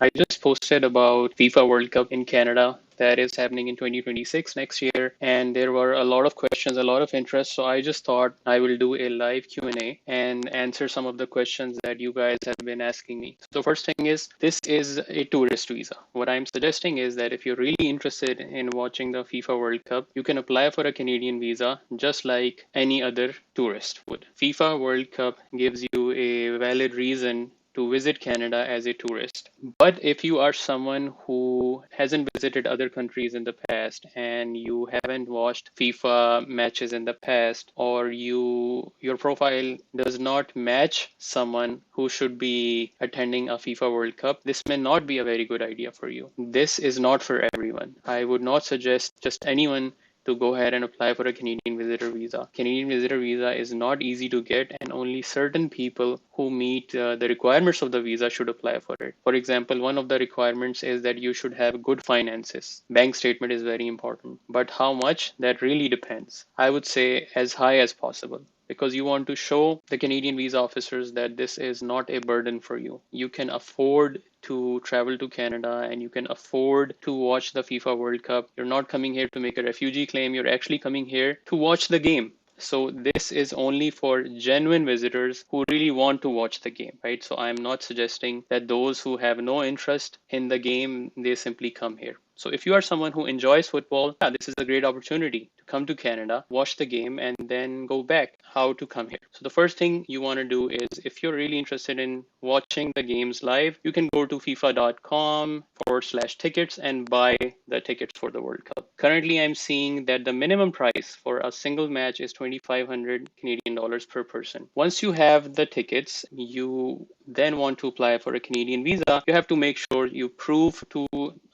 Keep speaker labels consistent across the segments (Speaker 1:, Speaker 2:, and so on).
Speaker 1: I just posted about FIFA World Cup in Canada that is happening in 2026 next year, and there were a lot of questions, a lot of interest. So I just thought I will do a live Q&A and answer some of the questions that you guys have been asking me. So first thing is, this is a tourist visa. What I'm suggesting is that if you're really interested in watching the FIFA World Cup, you can apply for a Canadian visa just like any other tourist would. FIFA World Cup gives you a valid reason to visit Canada as a tourist. But if you are someone who hasn't visited other countries in the past and you haven't watched FIFA matches in the past, or your profile does not match someone who should be attending a FIFA World Cup, this may not be a very good idea for you. This is not for everyone. I would not suggest just anyone to go ahead and apply for a Canadian visitor visa. Canadian visitor visa is not easy to get, and only certain people who meet the requirements of the visa should apply for it. For example, one of the requirements is that you should have good finances. Bank statement is very important, but how much, that really depends. I would say as high as possible, because you want to show the Canadian visa officers that this is not a burden for you. You can afford to travel to Canada and you can afford to watch the FIFA World Cup. You're not coming here to make a refugee claim, you're actually coming here to watch the game. So this is only for genuine visitors who really want to watch the game, right? So I'm not suggesting that those who have no interest in the game, they simply come here. So if you are someone who enjoys football, yeah, this is a great opportunity to come to Canada, watch the game, and then go back. How to come here? So the first thing you want to do is, if you're really interested in watching the games live, you can go to FIFA.com/tickets and buy the tickets for the World Cup. Currently, I'm seeing that the minimum price for a single match is 2,500 Canadian dollars per person. Once you have the tickets, you then want to apply for a Canadian visa. You have to make sure you prove to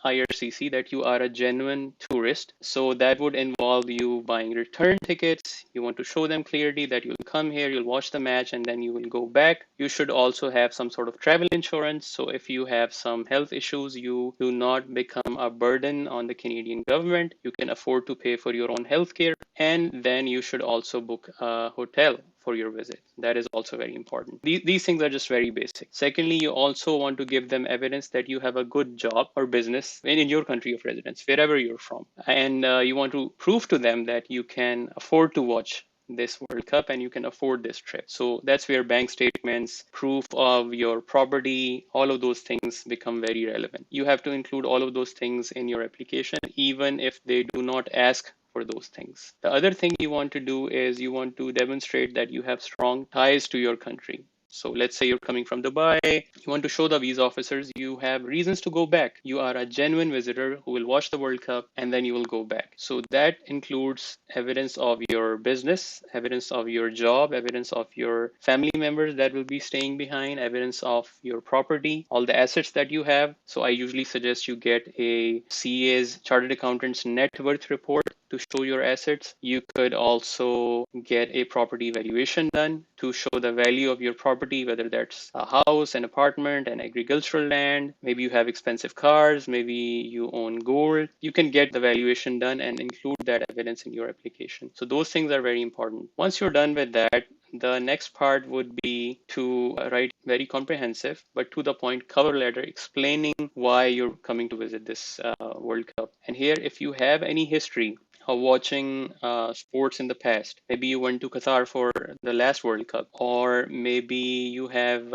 Speaker 1: IRCC that you are a genuine tourist. So that would involve you buying return tickets. You want to show them clearly that you'll come here, you'll watch the match, and then you will go back. You should also have some sort of travel insurance. So if you have some health issues, you do not become a burden on the Canadian government. You can afford to pay for your own healthcare. And then you should also book a hotel for your visit. That is also very important. These things are just very basic. Secondly, you also want to give them evidence that you have a good job or business in your country of residence, wherever you're from. And you want to prove to them that you can afford to watch this World Cup and you can afford this trip. So that's where bank statements, proof of your property, all of those things become very relevant. You have to include all of those things in your application, even if they do not ask for those things. The other thing you want to do is you want to demonstrate that you have strong ties to your country. So let's say you're coming from Dubai, you want to show the visa officers you have reasons to go back. You are a genuine visitor who will watch the World Cup and then you will go back. So that includes evidence of your business, evidence of your job, evidence of your family members that will be staying behind, evidence of your property, all the assets that you have. So I usually suggest you get a CA's, Chartered Accountant's net worth report to show your assets. You could also get a property valuation done to show the value of your property, whether that's a house, an apartment, an agricultural land. Maybe you have expensive cars, maybe you own gold. You can get the valuation done and include that evidence in your application. So those things are very important. Once you're done with that, the next part would be to write very comprehensive, but to the point cover letter explaining why you're coming to visit this World Cup. And here, if you have any history of watching sports in the past. Maybe you went to Qatar for the last World Cup, or maybe you have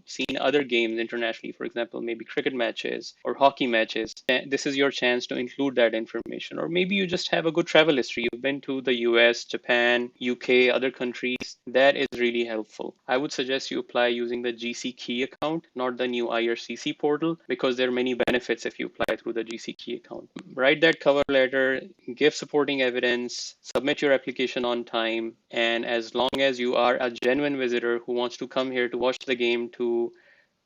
Speaker 1: seen other games internationally, for example, maybe cricket matches or hockey matches. This is your chance to include that information. Or maybe you just have a good travel history. You've been to the US, Japan, UK, other countries. That is really helpful. I would suggest you apply using the GC Key account, not the new IRCC portal, because there are many benefits if you apply through the GC Key account. Write that cover letter, give supporting evidence, submit your application on time, and as long as you are a genuine visitor who wants to come here to watch the game, to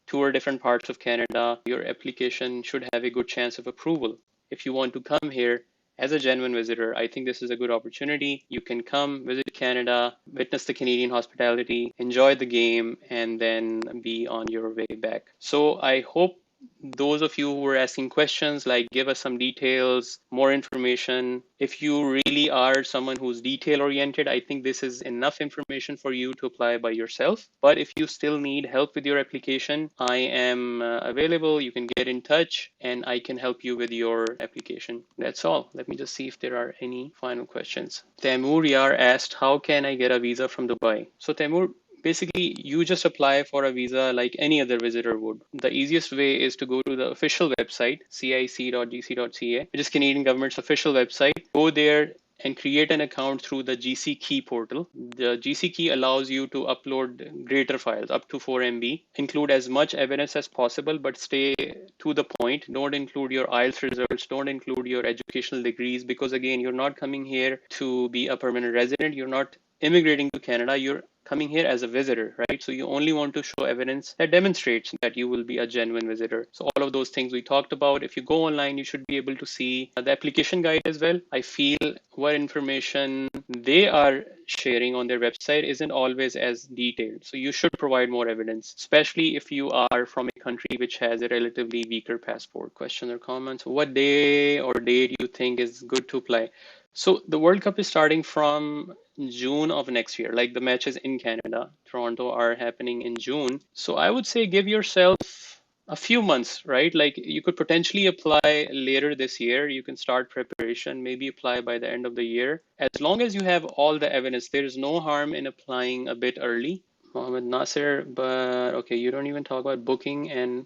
Speaker 1: tour different parts of Canada, your application should have a good chance of approval. If you want to come here as a genuine visitor, I think this is a good opportunity. You can come, visit Canada, witness the Canadian hospitality, enjoy the game, and then be on your way back. So I hope those of you who were asking questions, like give us some details, more information. If you really are someone who's detail oriented, I think this is enough information for you to apply by yourself. But if you still need help with your application, I am available. You can get in touch and I can help you with your application. That's all. Let me just see if there are any final questions. Taimur Yar asked, how can I get a visa from Dubai? So Taimur, basically, you just apply for a visa like any other visitor would. The easiest way is to go to the official website, cic.gc.ca, which is Canadian government's official website. Go there and create an account through the GC Key portal. The GC Key allows you to upload greater files up to 4 MB, include as much evidence as possible, but stay to the point. Don't include your IELTS results, don't include your educational degrees, because again, you're not coming here to be a permanent resident. You're not immigrating to Canada, you're coming here as a visitor, right? So you only want to show evidence that demonstrates that you will be a genuine visitor. So all of those things we talked about, if you go online, you should be able to see the application guide as well. I feel what information they are sharing on their website isn't always as detailed. So you should provide more evidence, especially if you are from a country which has a relatively weaker passport. Question or comments? What day or date do you think is good to apply? So the World Cup is starting from June of next year. Like the matches in Canada, Toronto are happening in June. So I would say give yourself a few months, right? Like you could potentially apply later this year. You can start preparation, maybe apply by the end of the year. As long as you have all the evidence, there is no harm in applying a bit early. Mohammed Nasser, but okay, you don't even talk about booking, and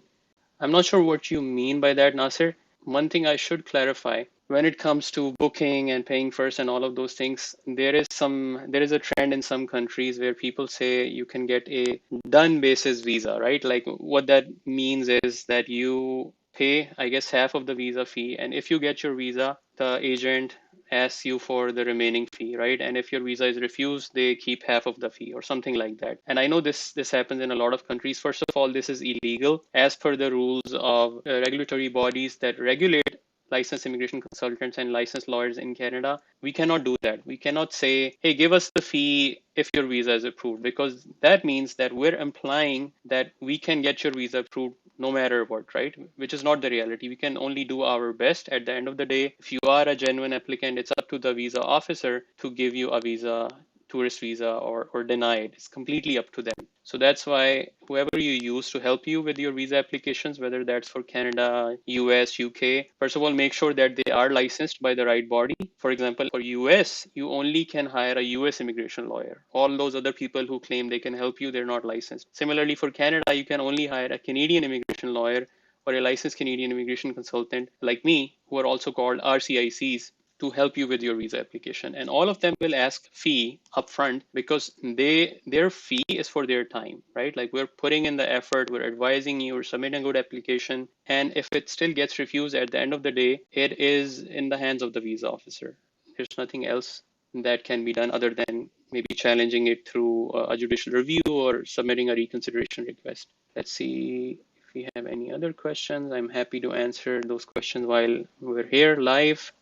Speaker 1: I'm not sure what you mean by that, Nasser. One thing I should clarify, when it comes to booking and paying first and all of those things, there is a trend in some countries where people say you can get a done basis visa, right? Like what that means is that you pay, I guess, half of the visa fee, and if you get your visa, the agent asks you for the remaining fee, right? And if your visa is refused, they keep half of the fee or something like that. And I know this happens in a lot of countries. First of all, this is illegal as per the rules of regulatory bodies that regulate licensed immigration consultants and licensed lawyers in Canada. We cannot do that. We cannot say, hey, give us the fee if your visa is approved, because that means that we're implying that we can get your visa approved no matter what, right? Which is not the reality. We can only do our best. At the end of the day, if you are a genuine applicant, it's up to the visa officer to give you a visa, tourist visa, or deny it. It's completely up to them. So that's why whoever you use to help you with your visa applications, whether that's for Canada, US, UK, first of all, make sure that they are licensed by the right body. For example, for US, you only can hire a US immigration lawyer. All those other people who claim they can help you, they're not licensed. Similarly, for Canada, you can only hire a Canadian immigration lawyer or a licensed Canadian immigration consultant like me, who are also called RCICs, to help you with your visa application. And all of them will ask fee upfront because their fee is for their time, right? Like we're putting in the effort, we're advising you, we're submitting a good application. And if it still gets refused at the end of the day, it is in the hands of the visa officer. There's nothing else that can be done other than maybe challenging it through a judicial review or submitting a reconsideration request. Let's see if we have any other questions. I'm happy to answer those questions while we're here live.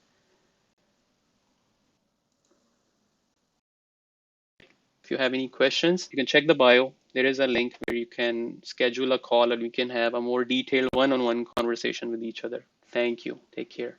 Speaker 1: If you have any questions, you can check the bio. There is a link where you can schedule a call and we can have a more detailed one-on-one conversation with each other. Thank you. Take care.